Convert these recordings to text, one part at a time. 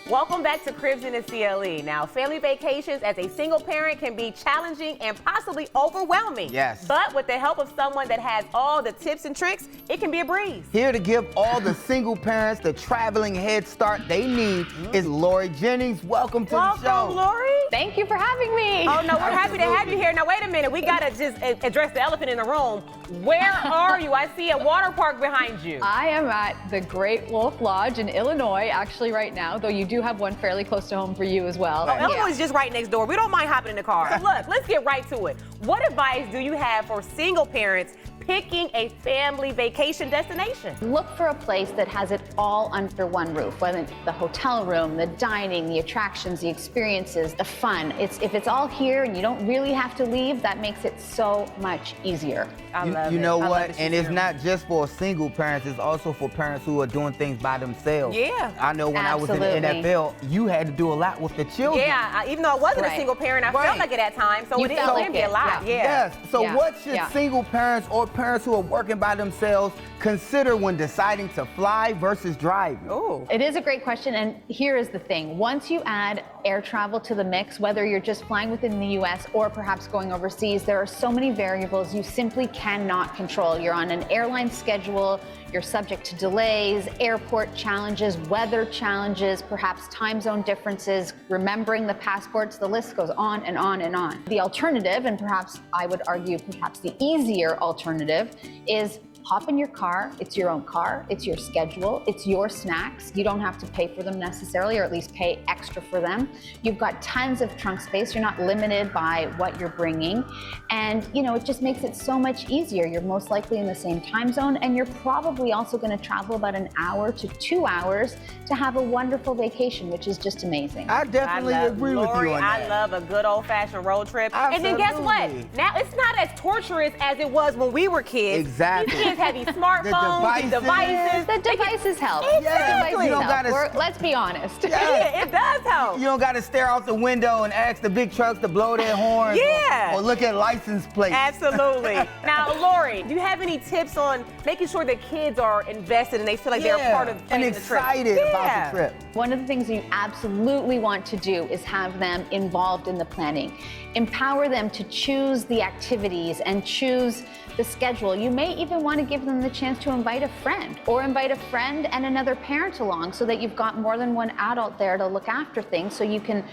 Welcome back to Cribs in the CLE. Now, family vacations as a single parent can be challenging and possibly overwhelming. Yes. But with the help of someone that has all the tips and tricks, it can be a breeze. Here to give all the single parents the traveling head start they need is Lori Jennings. Welcome to the show. Welcome, Lori. Thank you for having me. Oh, no, we're happy to have you here. Now, wait a minute. We got to just address the elephant in the room. Where are you? I see a water park behind you. I am at the Great Wolf Lodge in Illinois, actually right now, though you do have one fairly close to home for you as well. Oh, Illinois is just right next door. We don't mind hopping in the car. So look, let's get right to it. What advice do you have for single parents picking a family vacation destination? Look for a place that has it all under one roof, whether it's the hotel room, the dining, the attractions, the experiences, the fun. If it's all here and you don't really have to leave, that makes it so much easier. I love it. You know I love what? that And she's it's here. not just for single parents, it's also for parents who are doing things by themselves. Yeah. I know when I was in the Absolutely. NFL, you had to do a lot with the children. Yeah, even though I wasn't a Right. single parent, I felt Right. like it at times, so You it felt can like be a it, lot. yeah. Yes. So Yeah. what should Yeah. single parents or parents who are working by themselves consider when deciding to fly versus driving? Ooh. It is a great question, and here is the thing. Once you add air travel to the mix, whether you're just flying within the US or perhaps going overseas, there are so many variables you simply cannot control. You're on an airline schedule, you're subject to delays, airport challenges, weather challenges, perhaps time zone differences, remembering the passports, the list goes on and on and on. The alternative, and perhaps I would argue perhaps the easier alternative, is hop in your car. It's your own car. It's your schedule. It's your snacks. You don't have to pay for them necessarily, or at least pay extra for them. You've got tons of trunk space. You're not limited by what you're bringing. And, it just makes it so much easier. You're most likely in the same time zone, and you're probably also going to travel about an hour to 2 hours to have a wonderful vacation, which is just amazing. I definitely agree with Lori, you on that. I love a good old-fashioned road trip. And then guess what? Absolutely. Now it's not as torturous as it was when we were kids. Exactly. These kids have these smartphones, these devices. The devices help. Exactly. The You don't devices help. gotta- Let's be honest. Yeah, it does help. You don't got to stare out the window and ask the big trucks to blow their horns. Yeah. Or look at license plates. Absolutely. Now, Lori, do you have any tips on making sure the kids are invested and they feel like they're a part of and planning the trip? excited about the trip. One of the things you absolutely want to do is have them involved in the planning. Empower them to choose the activities and choose the schedule. You may even want to give them the chance to invite a friend and another parent along, so that you've got more than one adult there to look after things, so you can,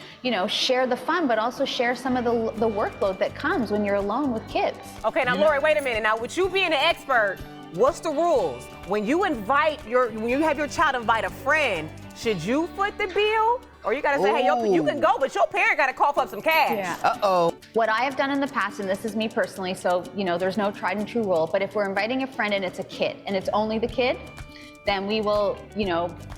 share the fun, but also share some of the workload that comes when you're alone with kids. Okay, now, Lori, wait a minute. Now, with you being an expert, what's the rules? When you have your child invite a friend, should you foot the bill? Or you gotta say, hey, you can go, but your parent gotta cough up some cash. Yeah. Uh-oh. What I have done in the past, and this is me personally, so there's no tried and true rule, but if we're inviting a friend and it's a kid and it's only the kid, then we will,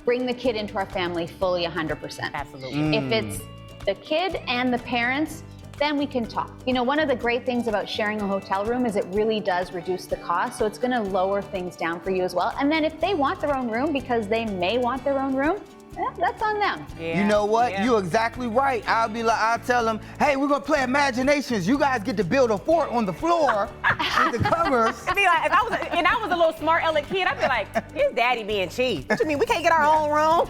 bring the kid into our family fully 100%. Absolutely. If it's the kid and the parents, then we can talk. One of the great things about sharing a hotel room is it really does reduce the cost, so it's gonna lower things down for you as well. And then if they want their own room, because they may want their own room, that's on them. Yeah. You know what? Yeah. You're exactly right. I'll tell them, hey, we're gonna play imaginations. You guys get to build a fort on the floor with the covers. I'd be like, if I was a little smart aleck kid, I'd be like, here's daddy being cheap. What you mean, we can't get our own room?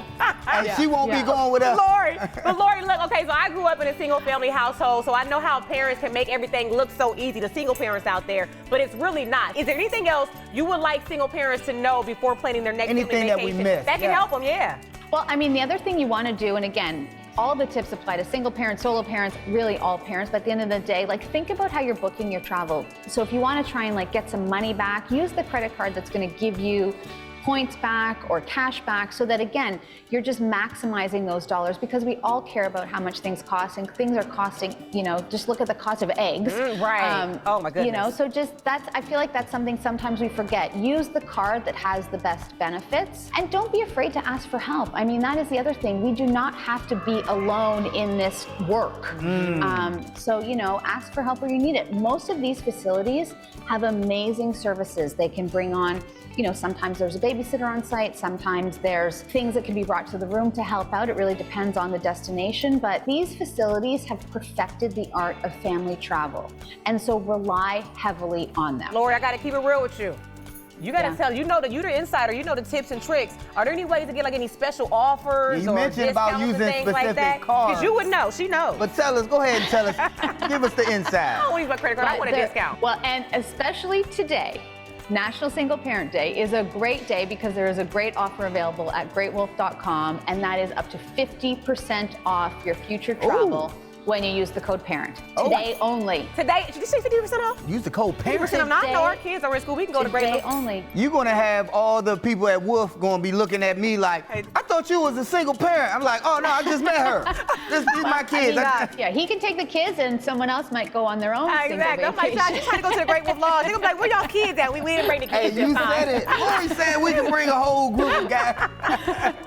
And she won't be going with us. Lori, look, okay, so I grew up in a single family household, so I know how parents can make everything look so easy, the single parents out there, but it's really not. Is there anything else you would like single parents to know before planning their next family Anything vacation? that we missed, That can yeah. help them, yeah. Well, the other thing you want to do, and again, all the tips apply to single parents, solo parents, really all parents, but at the end of the day, think about how you're booking your travel. So if you want to try and get some money back, use the credit card that's going to give you points back or cash back, so that again, you're just maximizing those dollars, because we all care about how much things cost, and things are costing, just look at the cost of eggs. Right. Oh my goodness. So I feel like that's something sometimes we forget. Use the card that has the best benefits, and don't be afraid to ask for help. That is the other thing. We do not have to be alone in this work. So, ask for help where you need it. Most of these facilities have amazing services. They can bring on, sometimes there's a babysitter on site, sometimes there's things that can be brought to the room to help out. It really depends on the destination, but these facilities have perfected the art of family travel, and so rely heavily on them. Lori, I gotta keep it real with you. You got to Yeah. tell, you know that you're the insider, you know the tips and tricks. Are there any ways to get like any special offers You or mentioned about discounts and using things like specific that? cards. you would know, she knows. But tell us, go ahead and tell us. Give us the I inside. don't use my credit card, I But want a there- discount. Well, and especially today, National Single Parent Day is a great day because there is a great offer available at greatwolf.com, and that is up to 50% off your future travel when you use the code PARENT. Oh. Today only. Today, did you say 50% off? Use the code 50% parent. off. Now I know our Today- kids are in school. We can go to Today Great only. You're gonna have all the people at Wolf gonna be looking at me like, Hey. I thought you was a single parent. I'm like, oh no, I just met her. These my kids. Yeah, he can take the kids and someone else might go on their own single Exactly. I'm like, vacation. John, you trying to go to the Great Wolf Lodge. They're gonna be like, where y'all kids at? We didn't bring the Hey, kids you this time. said it. Lori said we can bring a whole group of guys.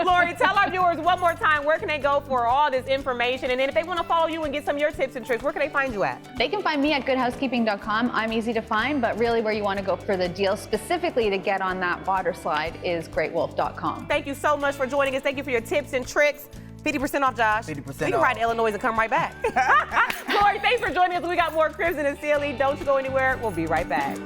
Lori, tell our viewers one more time, where can they go for all this information? And then if they want to follow you and get some of your tips and tricks, where can they find you at? They can find me at goodhousekeeping.com. I'm easy to find, but really where you want to go for the deal specifically to get on that water slide is greatwolf.com. Thank you so much for joining us. Thank you for your tips and tricks. 50% off, Josh. 50% We can off. ride to Illinois and come right back. Lori, thanks for joining us. We got more Cribs in the Ceiling. Don't you go anywhere. We'll be right back.